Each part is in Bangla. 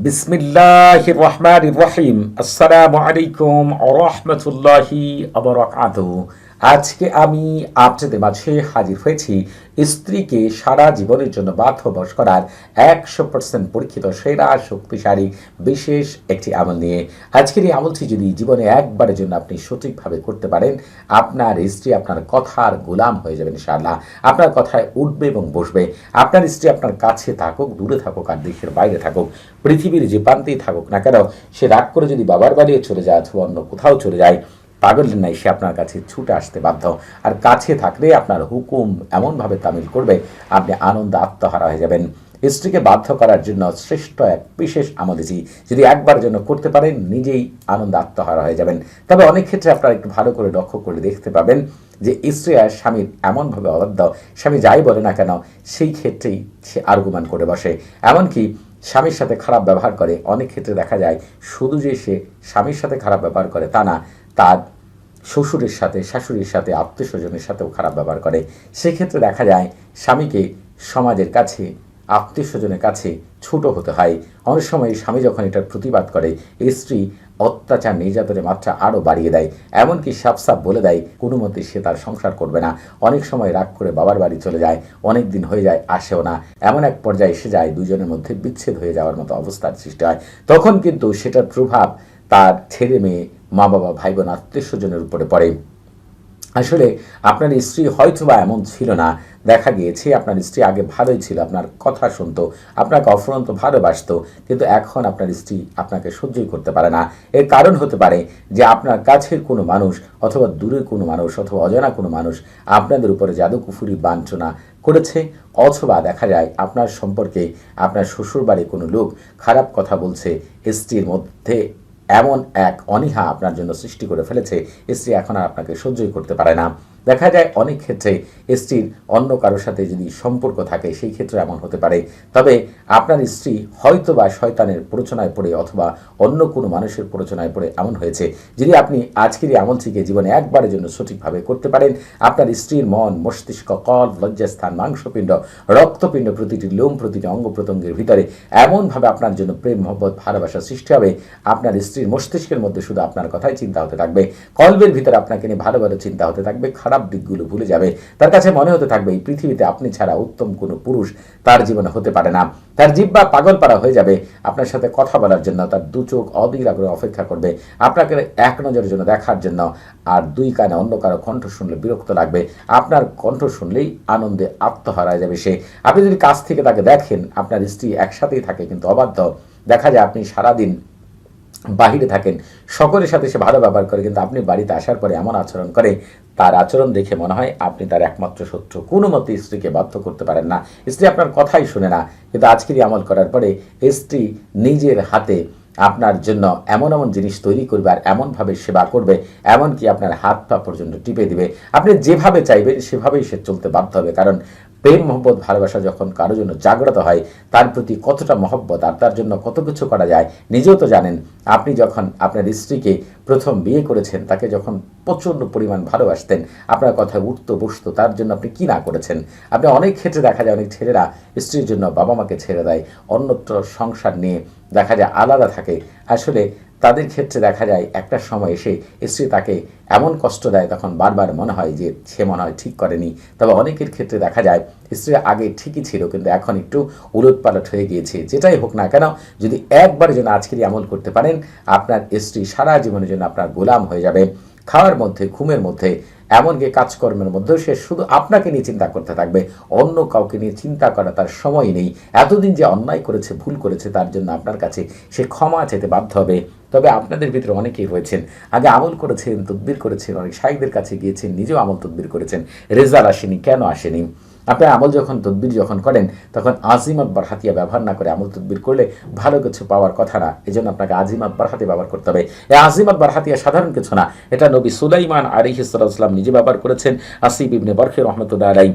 বিসমিল্লাহির রহমানির রহিম। আসসালামু আলাইকুম ওয়া রাহমাতুল্লাহি ওয়া বারাকাতুহু। আজকে আমি আপনাদের মাঝে হাজির হয়েছি স্ত্রীকে সারা জীবনের জন্য বাধ্যবশ করার 100% পরীক্ষিত সেরা শক্তিশালী বিশেষ একটি আমল নিয়ে। আজকের এই আমলটি যদি জীবনে একবারের জন্য আপনি সঠিকভাবে করতে পারেন, আপনার স্ত্রী আপনার কথার গোলাম হয়ে যাবে ইনশাআল্লাহ। আপনার কথায় উঠবে এবং বসবে। আপনার স্ত্রী আপনার কাছে থাকুক, দূরে থাকুক, আর দেশের বাইরে থাকুক, পৃথিবীর যে প্রান্তেই থাকুক না কেন, সে রাগ করে যদি বাবার বাড়িও চলে যায় অথবা অন্য কোথাও চলে যায়, পাগলের নাই সে আপনার কাছে ছুটে আসতে বাধ্য। আর কাছে থাকলে আপনার হুকুম এমনভাবে তামিল করবে, আপনি আনন্দে আত্মহারা হয়ে যাবেন। স্ত্রীকে বাধ্য করার জন্য শ্রেষ্ঠ এক বিশেষ আমলটি যদি একবার জন্য করতে পারেন, নিজেই আনন্দে আত্মহারা হয়ে যাবেন। তবে অনেক ক্ষেত্রে আপনারা একটু ভালো করে লক্ষ্য করে দেখতে পাবেন যে স্ত্রী আর স্বামীর এমনভাবে অবাধ্য, স্বামী যাই বলে না কেন সেই ক্ষেত্রেই সে আর্গুমেন্ট করে বসে, এমনকি স্বামীর সাথে খারাপ ব্যবহার করে। অনেক ক্ষেত্রে দেখা যায় শুধু যে সে স্বামীর সাথে খারাপ ব্যবহার করে তা না, তার শ্বশুরের সাথে, শাশুড়ির সাথে, আত্মীয় স্বজনের সাথেও খারাপ ব্যবহার করে। সেক্ষেত্রে দেখা যায় স্বামীকে সমাজের কাছে, আত্মীয় স্বজনের কাছে ছোট হতে হয়। অনেক সময় স্বামী যখন এটার প্রতিবাদ করে, স্ত্রী অত্যাচার নির্যাতনের মাত্রা আরও বাড়িয়ে দেয়, এমনকি সাফ সাফ বলে দেয় কোনো মতে সে তার সংসার করবে না। অনেক সময় রাগ করে বাবার বাড়ি চলে যায়, অনেক দিন হয়ে যায় আসেও না। এমন এক পর্যায়ে এসে যায় দুজনের মধ্যে বিচ্ছেদ হয়ে যাওয়ার মতো অবস্থার সৃষ্টি হয়। তখন কিন্তু সেটার প্রভাব তার ছেলে মেয়ে, মা বাবা, ভাই বোন, আত্মীয় স্বজনের উপরে পড়ে। আসলে আপনার স্ত্রী হয়তো বা এমন ছিল না, দেখা গিয়েছে আপনার স্ত্রী আগে ভালোই ছিল, আপনার কথা শুনতো, আপনাকে অফুরন্ত ভালোবাসতো, কিন্তু এখন আপনার স্ত্রী আপনাকে সহ্যই করতে পারে না। এর কারণ হতে পারে যে আপনার কাছের কোনো মানুষ অথবা দূরের কোনো মানুষ অথবা অজানা কোনো মানুষ আপনাদের উপরে জাদুকুফুরি বাঞ্ছনা করেছে, অথবা দেখা যায় আপনার সম্পর্কে আপনার শ্বশুরবাড়ির কোনো লোক খারাপ কথা বলছে। স্ত্রীর মধ্যে এমন এক অনীহা আপনার জন্য সৃষ্টি করে ফেলেছে, স্ত্রী এখন আর আপনাকে সহ্যই করতে পারে না। দেখা যায় অনেক ক্ষেত্রে স্ত্রীর অন্য কারোর সাথে যদি সম্পর্ক থাকে, সেই ক্ষেত্রে এমন হতে পারে। তবে আপনার স্ত্রী হয়তো বা শয়তানের প্ররোচনায় পড়ে অথবা অন্য কোনো মানুষের প্ররোচনায় পড়ে এমন হয়েছে। যদি আপনি আজকের এই আমলটিকে জীবনে একবারের জন্য সঠিকভাবে করতে পারেন, আপনার স্ত্রীর মন, মস্তিষ্ক, কল, লজ্জাস্থান, মাংসপিণ্ড, রক্তপিণ্ড, প্রতিটি লোম, প্রতিটি অঙ্গ প্রত্যঙ্গের ভিতরে এমনভাবে আপনার জন্য প্রেম, মহব্বত, ভালোবাসা সৃষ্টি হবে, আপনার স্ত্রীর মস্তিষ্কের মধ্যে শুধু আপনার কথাই চিন্তা হতে থাকবে, কলবের ভিতরে আপনাকে নিয়ে ভালো ভালো চিন্তা হতে থাকবে, খারাপ দিকগুলো ভুলে যাবে। তার কাছে মনে হতে থাকবে এই পৃথিবীতে আপনি ছাড়া উত্তম কোনো পুরুষ তার জীবনে হতে পারে না। তার জিহ্বা পাগল পাড়া হয়ে যাবে আপনার সাথে কথা বলার জন্য। তার দু চোখ অধীর আগ্রহে অপেক্ষা করবে আপনাকে এক নজরের জন্য দেখার জন্য। আর দুই কানে অন্য কারো কণ্ঠ শুনলে বিরক্ত লাগবে, আপনার কণ্ঠ শুনলেই আনন্দে আত্মহারা হয়ে যাবে সে। আপনি যদি কাছ থেকে তাকে দেখেন, আপনার স্ত্রী একসাথেই থাকে কিন্তু অবাধ্য। দেখা যায় আপনি সারাদিন বাহিরে থাকেন, সকলের সাথে সে ভালো ব্যবহার করে, কিন্তু আপনি বাড়িতে আসার পরে এমন আচরণ করে, তার আচরণ দেখে মনে হয় আপনি তার একমাত্র শত্রু। কোনো মতে স্ত্রীকে বাধ্য করতে পারেন না, স্ত্রী আপনার কথাই শুনে না। কিন্তু আজকেরই আমল করার পরে স্ত্রী নিজের হাতে আপনার জন্য এমন এমন জিনিস তৈরি করবে আর এমনভাবে সেবা করবে, এমনকি আপনার হাত পা পর্যন্ত টিপে দিবে। আপনি যেভাবে চাইবেন সেভাবেই সে চলতে বাধ্য হবে। কারণ প্রেম, মহব্বত, ভালোবাসা যখন কারো জন্য জাগ্রত হয়, তার প্রতি কতটা মহব্বত আর তার জন্য কত কিছু করা যায় নিজেও তো জানেন। আপনি যখন আপনার স্ত্রীকে প্রথম বিয়ে করেছেন, তাকে যখন প্রচণ্ড পরিমাণ ভালোবাসতেন, আপনার কথায় উঠতো বসতো, তার জন্য আপনি কী না করেছেন। আপনি অনেক ক্ষেত্রে দেখা যায় অনেক ছেলেরা স্ত্রীর জন্য বাবা মাকে ছেড়ে দেয়, অন্যত্র সংসার নিয়ে দেখা যায় আলাদা থাকে। আসলে তাদের ক্ষেত্রে দেখা যায় একটা সময় এসে স্ত্রী তাকে এমন কষ্ট দেয়, তখন বারবার মনে হয় যে সে মনে হয় ঠিক করেনি। তবে অনেকের ক্ষেত্রে দেখা যায় স্ত্রী আগে ঠিকই ছিল, কিন্তু এখন একটু উলটপালট হয়ে গিয়েছে। যেটাই হোক না কেন, যদি একবার যেন আজকেরই আমল করতে পারেন, আপনার স্ত্রী সারা জীবনের জন্য আপনার গোলাম হয়ে যাবে। খাওয়ার মধ্যে, ঘুমের মধ্যে, এমনকি কাজকর্মের মধ্যেও সে শুধু আপনাকে নিয়ে চিন্তা করতে থাকবে, অন্য কাউকে নিয়ে চিন্তা করা তার সময় নেই। এতদিন যে অন্যায় করেছে, ভুল করেছে, তার জন্য আপনার কাছে সে ক্ষমা চাইতে বাধ্য হবে। তবে আপনাদের ভিতরে অনেকেই হয়েছেন আগে আমল করেছেন, তদবির করেছেন, অনেক শাইখদের কাছে গিয়েছেন, নিজেও আমল তদবির করেছেন, রেজাল্ট আসেনি। কেন আসেনি? আপনার আমল যখন তদবির যখন করেন, তখন আজিমাত বারহাতিয়া ব্যবহার না করে আমল তদবির করলে ভালো কিছু পাওয়ার কথা না। এই জন্য আপনাকে আজিমাত বারহাতিয়া ব্যবহার করতে হবে। এই আজিমাত বারহাতিয়া সাধারণ কিছু না, এটা নবী সুলাইমান আলাইহিস সালাম নিজে ব্যবহার করেছেন। আসিফ ইবনে বরখে রহমতুল্লাহ আলাইহি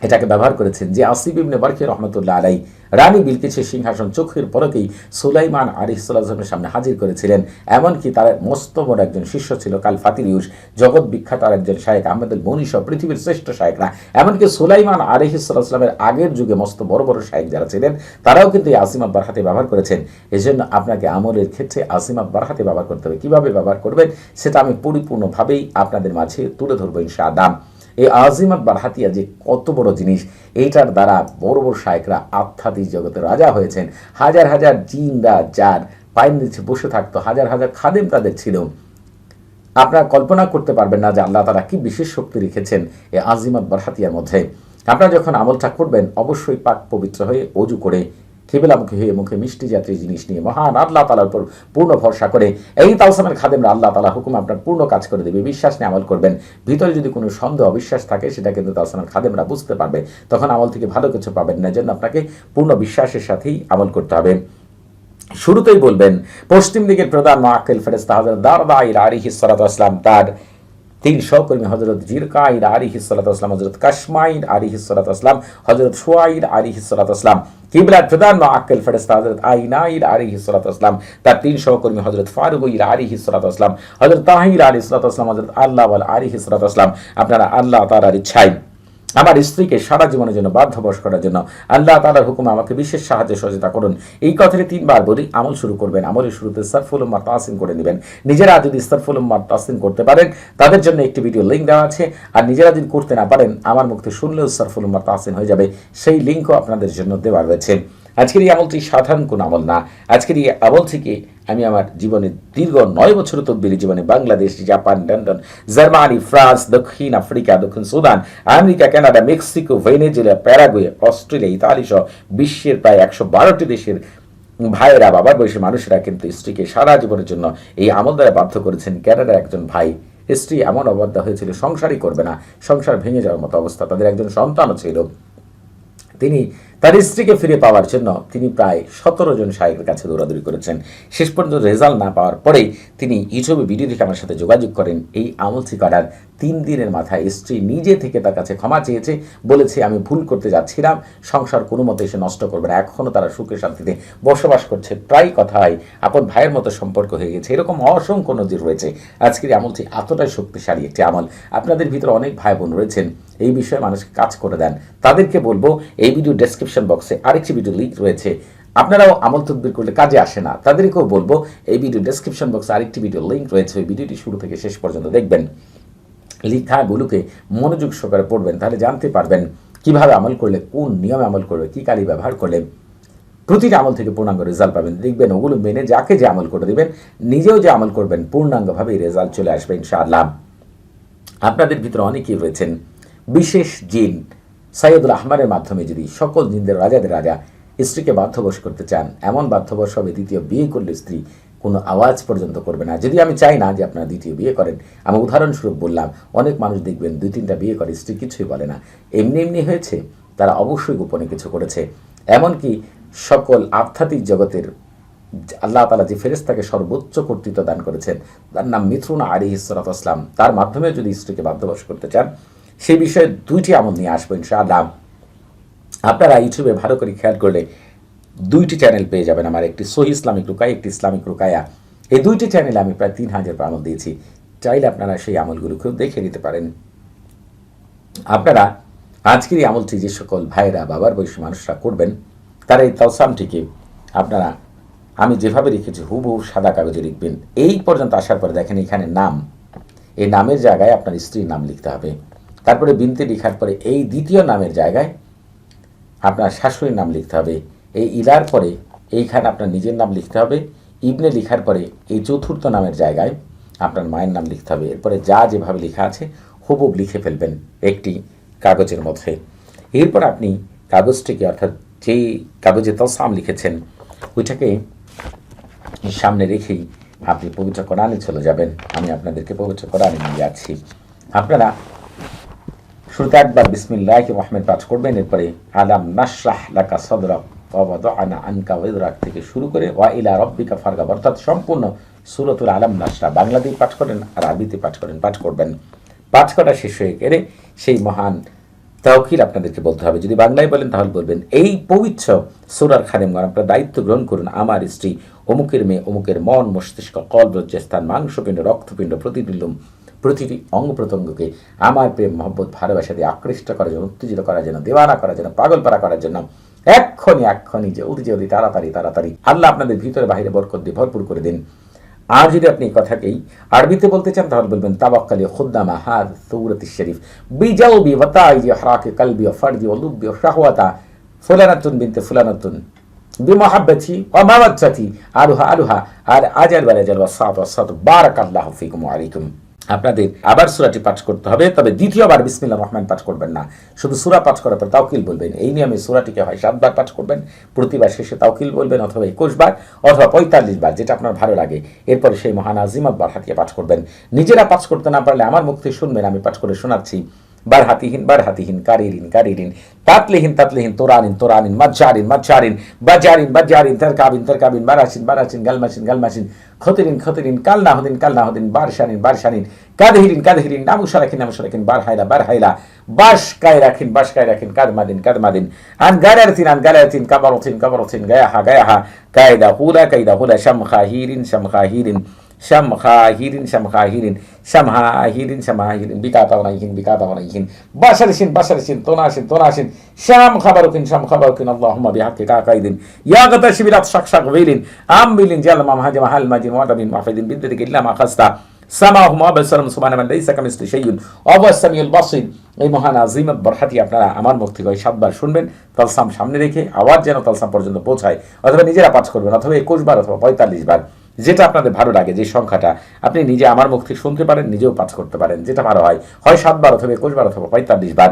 এটাকে ব্যবহার করেছেন যে আসিফ ইবনে বারকি রহমতুল্লাহ আলাই রানী বিলকিসের সিংহাসন চোখের পলকেই সুলাইমান আলাইহিসসালামের সামনে হাজির করেছিলেন। এমনকি তার মস্ত বড় একজন শিষ্য ছিল কাল ফাতিরিউস, জগৎ বিখ্যাত আর একজন শায়েখ আহমেদুল মনি সহ পৃথিবীর শ্রেষ্ঠ শায়েখরা, এমনকি সুলাইমান আলাইহিসসালামের আগের যুগে মস্ত বড় বড় শায়েখ যারা ছিলেন তারাও কিন্তু এই আসিমাত বারহাতে ব্যবহার করেছেন। এজন্য আপনাকে আমলের ক্ষেত্রে আসিমাত বারহাতে ব্যবহার করতে হবে। কীভাবে ব্যবহার করবেন সেটা আমি পরিপূর্ণভাবেই আপনাদের মাঝে তুলে ধরবো ইনশাআল্লাহ। এই আজিমাত বারহাতিয়া যে কত বড় জিনিস, এইটার দ্বারা বড় বড় শায়েখরা আধ্যাত্মিক জগতের রাজা হয়েছেন। হাজার হাজার জিনরা যার পায়ের নিচে বসে থাকতো, হাজার হাজার খাদেম তাদের ছিল। আপনারা কল্পনা করতে পারবেন না যে আল্লাহ তাআলা কি বিশেষ শক্তি রেখেছেন এই আজিমাত বারহাতিয়ার মধ্যে। আপনারা যখন আমলটা করবেন অবশ্যই পাক পবিত্র হয়ে অজু করে কিবলামুখী হয়ে মুখে মিষ্টি জাতীয় জিনিস নিয়ে মহান আল্লাহ তাআলার উপর পূর্ণ ভরসা করে এই তাওসামের খাদেমরা আল্লাহ তাআলা হুকুম আপনার পূর্ণ কাজ করে দেবে। বিশ্বাস নিয়ে আমল করবেন। ভিতরে যদি কোনো সন্দেহ অবিশ্বাস থাকে সেটা কিন্তু তাওসামের খাদেমরা বুঝতে পারবে, তখন আমল থেকে ভালো কিছু পাবেন না। জন্য আপনাকে পূর্ণ বিশ্বাসের সাথেই আমল করতে হবে। শুরুতেই বলবেন পশ্চিম দিকের প্রধান মুআক্কিল ফেরেশতা হযরত দারদাইল আলাইহিস সালাতু ওয়াস সালাম, তার 3 সহকর্মী হযরত জিরকাইল আলাইহিস সালাতু ওয়াস সালাম, হযরত কাশমাইল আলাইহিস সালাতু ওয়াস সালাম, হযরত শুআইল আলাইহিস সালাতু ওয়াস সালাম, কিবলার প্রধান মুআক্কিল ফেরেশতা হযরত আইনাইল আলাইহিস সালাতু ওয়াস সালাম, তার 3 সহকর্মী হযরত ফারুকইল আলাইহিস সালাতু ওয়াস সালাম, হযরত তাহির আলাইহিস সালাতু ওয়াস সালাম, হযরত আল্লাহ আলাইহিস সালাতু ওয়াস সালাম। আপনারা আল্লাহ তাআলার ইচ্ছায় আমার স্ত্রীকে সারা জীবনের জন্য বাধ্যবশ করার জন্য আল্লাহ তাআলার হুকুমে আমাকে বিশেষ সাহায্য সহযোগিতা করুন, এই কথাটি 3 বার বলি আমল শুরু করবেন। আমলের শুরুতে সারফুল উম্মাহ তাহসিন করে নেবেন। নিজেরা যদি সারফুল উম্মাহ তাহসিন করতে পারেন তাদের জন্য একটি ভিডিও লিঙ্ক দেওয়া আছে, আর নিজেরা যদি করতে না পারেন আমার মুখে শুনলেও সারফুল উম্মাহ তাহসিন হয়ে যাবে, সেই লিঙ্কও আপনাদের জন্য দেওয়া রয়েছে। আজকের এই আমলটি সাধারণ কোন আমল না। আজকের এই আমল থেকে আমি আমার জীবনে দীর্ঘ 9 বছর তদবিরি জীবনে Bangladesh, Japan, London, Germany, France, দক্ষিণ আফ্রিকা, দক্ষিণ Sudan, America, Canada, Mexico, Venezuela, Paraguay, Australia, Italy সহ বিশ্বের প্রায় 112টি দেশের ভাইয়েরা, বাবার বয়সী মানুষেরা কিন্তু স্ত্রীকে সারা জীবনের জন্য এই আমল দ্বারা বাধ্য করেছেন। কানাডার একজন ভাই, স্ত্রী এমন অবাধ্য হয়েছিল সংসারই করবে না, সংসার ভেঙে যাওয়ার মতো অবস্থা, তাদের একজন সন্তানও ছিল। তিনি তার স্ত্রীকে ফিরে পাওয়ার জন্য তিনি প্রায় 17 জন শায়েখের কাছে দৌড়াদৌড়ি করেছেন। শেষ পর্যন্ত রেজাল্ট না পাওয়ার পরেই তিনি ইউটিউবে ভিডিও দেখে আমার সাথে যোগাযোগ করেন। এই আমলটি করার 3 দিনের মাথায় স্ত্রী নিজে থেকে তার কাছে ক্ষমা চেয়েছে, বলেছে আমি ভুল করতে যাচ্ছিলাম, সংসার কোনো মতে এসে নষ্ট করবে না। এখনও তারা সুখে শান্তিতে বসবাস করছে, প্রায় কথা হয় আপন ভাইয়ের মতো সম্পর্ক হয়ে গেছে। এরকম অসংখ্য নজির রয়েছে। আজকের আমলটি এতটাই শক্তিশালী একটি আমল। আপনাদের ভিতরে অনেক ভাই বোন রয়েছেন এই বিষয়ে মানুষকে কাজ করে দেন, তাদেরকে বলবো এই ভিডিও ডেসক্রিপশন বক্সে আরেকটি ভিডিও লিঙ্ক রয়েছে। আপনারাও আমল তদবির করলে কাজে আসে না, তাদেরকেও বলবো এই ভিডিও ডেসক্রিপশন বক্সে আরেকটি ভিডিও লিঙ্ক রয়েছে, ওই ভিডিওটি শুরু থেকে শেষ পর্যন্ত দেখবেন। লেখাগুলোকে মনোযোগ সহকারে পড়বেন, তাহলে জানতে পারবেন কিভাবে আমল করলে, কোন নিয়মে আমল করবে, কি কালি ব্যবহার করলে প্রতিটি আমল থেকে পূর্ণাঙ্গ রেজাল্ট পাবেন। দেখবেন ওগুলো মেনে যাকে যে আমল করে দিবেন, নিজেও যে আমল করবেন পূর্ণাঙ্গভাবে রেজাল্ট চলে আসবে ইনশাআল্লাহ। আপনাদের ভিতরে অনেকেই রয়েছেন বিশেষ জিন সাইয়দুল আহমারের মাধ্যমে যদি সকল জিনদের রাজাদের রাজা স্ত্রীকে বাধ্যবশ করতে চান, এমন বাধ্যবশ হবে দ্বিতীয় বিয়ে করলে স্ত্রী কোনো আওয়াজ পর্যন্ত করবে না। যদি আমি চাই না যে আপনারা দ্বিতীয় বিয়ে করেন, আমি উদাহরণস্বরূপ বললাম, অনেক মানুষ দেখবেন 2-3টা বিয়ে করে স্ত্রী কিছুই বলে না, এমনি এমনি হয়েছে, তারা অবশ্যই গোপনে কিছু করেছে। এমনকি সকল আধ্যাত্মিক জগতের আল্লাহ তাআলা যে ফেরেশতাকে সর্বোচ্চ কর্তৃত্ব দান করেছেন, তার নাম মিথুন আলাইহিস সালাতু ওয়াস সালাম, তার মাধ্যমে যদি স্ত্রীকে বাধ্যবশ করতে চান, সেই বিষয়ে 2টি আমল নিয়ে আসবো ইনশাআল্লাহ। আপনারা ইউটিউবে ভালো করে খেয়াল করলে 2টি চ্যানেল পেয়ে যাবেন আমার, একটি সহি ইসলামিক রুকায়া, একটি ইসলামিক রুকায়া। এই 2টি চ্যানেলে আমি প্রায় 3000 আমল দিয়েছি, চাইলে আপনারা সেই আমলগুলোকেও দেখে নিতে পারেন। আপনারা আজকের এই আমলটি যে সকল ভাইরা, বাবার বয়সী মানুষরা করবেন, তারা এই তাওসামটিকে আপনারা আমি যেভাবে লিখেছি হুবহু সাদা কাগজে লিখবেন। এই পর্যন্ত আসার পরে দেখেন এখানে নাম, এই নামের জায়গায় আপনার স্ত্রীর নাম লিখতে হবে। তারপরে বিনতে লেখার পরে এই দ্বিতীয় নামের জায়গায় আপনার শাশুড়ির নাম লিখতে হবে। এই ইলার পরে এইখানে আপনার নিজের নাম লিখতে হবে। ইবনে লেখার পরে এই চতুর্থ নামের জায়গায় আপনার মায়ের নাম লিখতে হবে। এরপরে যা যেভাবে লেখা আছে হুবহু লিখে ফেলবেন একটি কাগজের মধ্যে। এরপর আপনি কাগজটিকে, অর্থাৎ যেই কাগজে তাওসাম লিখেছেন ওইটাকে সামনে রেখেই আপনি পবিত্র কোরআনে চলে যাবেন। আমি আপনাদেরকে পবিত্র কোরআনে নিয়ে যাচ্ছি। আপনারা শুরুতে একবার বিসমিল্লাহির রহমানির পাঠ করবেন, এরপরে আলাম নাশরাহ লাকা সাদরাক ওয়া ওয়াদা'না আনকা ওয়িজরাক থেকে শুরু করে ওয়া ইলা রাব্বিকা ফারগাব, অর্থাৎ সম্পূর্ণ সূরাতুল আলাম নাশরাহ বাংলাতেই পাঠ করেন আর আরবিতে পাঠ করবেন। পাঠ করা শেষ হয়ে গেলে সেই মহান তাওকিল আপনাদেরকে বলতে হবে। যদি বাংলায় বলেন তাহলে বলবেন, এই পবিত্র সূরার খাদেমগণ আপনারা দায়িত্ব গ্রহণ করুন, আমার স্ত্রী অমুকের মেয়ে অমুকের মন মস্তিষ্ক কল লজ্জাস্থান মাংসপিণ্ড রক্তপিণ্ড প্রতিটি অঙ্গ প্রত্যঙ্গকে আমার প্রেম মহব্বত ভালোবাসা দিয়ে আকৃষ্ট করার জন্য, উত্তেজিত করার জন্য, দেওয়ানা করার জন্য, পাগলপাড়া করার জন্য এক্ষণি জলদি তাড়াতাড়ি আল্লাহ আপনাদের ভিতরে বাহিরে বরকত দিয়ে ভরপুর করে দিন। আর যদি আপনি কথাকেই আরবিতে বলতে চান তাহলে বলবেন, তাওয়াক্কালি খুদ্দামা হাদ সূরাতুশ শরীফ বিজাওবি ওয়া তাইজি হরাকি কলবি ওয়া ফারজি ওয়া লুব্বি ওয়া শাহওয়াতা ফুলানাতুন বিনতে ফুলানাতুন বিমহাব্বতি ওয়া মাওয়াজ্জাতি আলুহা আর আজাল ওয়ালাজাল ওয়া সাত বারাকাল্লাহু ফিকুম ওয়া আলাইকুম। আপনাদের আবার সূরাটি পাঠ করতে হবে, তবে দ্বিতীয়বার বিসমিল্লাহির রহমান পাঠ করবেন না, শুধু সূরা পাঠ করার পর তাওকিল বলবেন। এই নিয়মে সূরাটিকে হয় 7 বার পাঠ করবেন, প্রতিবার শেষে তাওকিল বলবেন, অথবা 21 বার অথবা 45 বার, যেটা আপনার ভালো লাগে। এরপরে সেই মহান আজিমত বারহাতিয়ে পাঠ করবেন। নিজেরা পাঠ করতে না পারলে আমার মুখ থেকে শুনবেন, আমি পাঠ করে শোনাচ্ছি। বারহাতিহীন কারিরিন তাতলিহীন তোরানিন মাজ্জারিন বাজারিন তারকাবিন বারাসিন গালমাসিন খতিরিন কালনাহুদিন বারশানিন কাদহিরিন নামুশারাকিন বারহাইলা বাশকায় রাখিন কাদমাদিন আন গালারাতিন কাবারাতিন গায়াহা কায়দা হুলা শামখাহিরিন বিকাতাওনাইহিন বাশারিসিন তোনাসিন শাম খাবারুকিন আল্লাহুম্মা বিহাক্কি কাকাইদিন ইয়া গাতাশিবিরাত শাকশাক ওয়াইলিন আমবিলিন জালমা মাহাজামা হালমাজিন ওয়াদাবিন মাফিদিন বিদ্দিক ইল্লা মা খাসতা সামাহুম ওয়া বাসারুম সুবহানা মান লাইসা কামিসলি শাইউন ওয়া হুয়াস সামিউল বাসীর। এই মহান আজিমত বরহাতি আপনারা আমার মুখ থেকে 7 বার শুনবেন, তালসাম সামনে রেখে আওয়াজ যেন তালসাম পর্যন্ত পৌঁছায়, অথবা নিজেরা পাঠ করবেন, অথবা 21 বার অথবা 45 বার, যেটা আপনাদের ভালো লাগে। যে সংখ্যাটা আপনি নিজে আমার মুখ থেকে শুনতে পারেন, নিজেও পাঠ করতে পারেন, যেটা ভালো হয় 7 বার অথবা 21 বার অথবা 45 বার।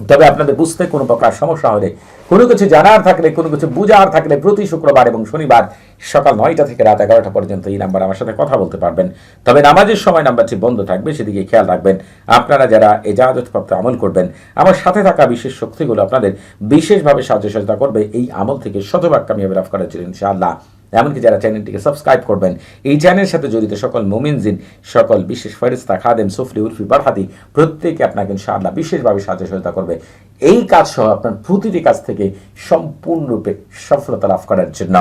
তবে আপনাদের বুঝতে কোনো প্রকার সমস্যা হলে, কোনো কিছু জানার থাকলে, কোনো কিছু বুঝার থাকলে, প্রতি শুক্রবার এবং শনিবার সকাল 9টা থেকে রাত 11টা পর্যন্ত এই নাম্বার আমার সাথে কথা বলতে পারবেন। তবে নামাজের সময় নাম্বারটি বন্ধ থাকবে, সেদিকে খেয়াল রাখবেন। আপনারা যারা এজাজতপ্রাপ্ত আমল করবেন, আমার সাথে থাকা বিশেষ শক্তিগুলো আপনাদের বিশেষভাবে সাহায্য সহযোগিতা করবে এই আমল থেকে শতভাগ কামিয়াবি লাভ করার জন্য ইনশাআল্লাহ। এমনকি যারা চ্যানেলটিকে সাবস্ক্রাইব করবেন, এই চ্যানেলের সাথে জড়িত সকল মুমিন জিন, সকল বিশেষ ফেরেশতা, খাদেম, সুফলি, উরফি, বারহাতি প্রত্যেকে আপনাকে ইনশাআল্লাহ বিশেষভাবে সাহায্য সহযোগিতা করবে এই কাজ সহ আপনার প্রতিটি কাজ থেকে সম্পূর্ণরূপে সফলতা লাভ করার জন্য।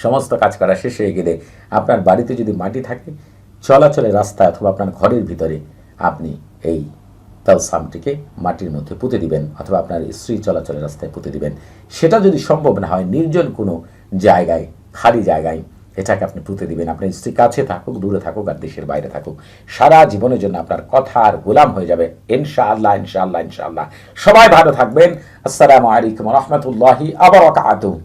সমস্ত কাজ করা শেষ হয়ে গেলে আপনার বাড়িতে যদি মাটি থাকে, চলাচলের রাস্তায় অথবা আপনার ঘরের ভিতরে আপনি এই তালসামটিকে মাটির মধ্যে পুঁতে দিবেন, অথবা আপনার স্ত্রী চলাচলের রাস্তায় পুঁতে দিবেন। সেটা যদি সম্ভব না হয়, নির্জন কোনো জায়গায়, খালি জায়গায় এটাকে আপনি পুঁতে দিবেন। আপনার স্ত্রী কাছে থাকুক, দূরে থাকুক, আর দেশের বাইরে থাকুক, সারা জীবনের জন্য আপনার কথার গোলাম হয়ে যাবে ইনশাআল্লাহ। সবাই ভালো থাকবেন। আসসালামু আলাইকুম ওয়া রাহমাতুল্লাহি ওয়া বারাকাতুহু।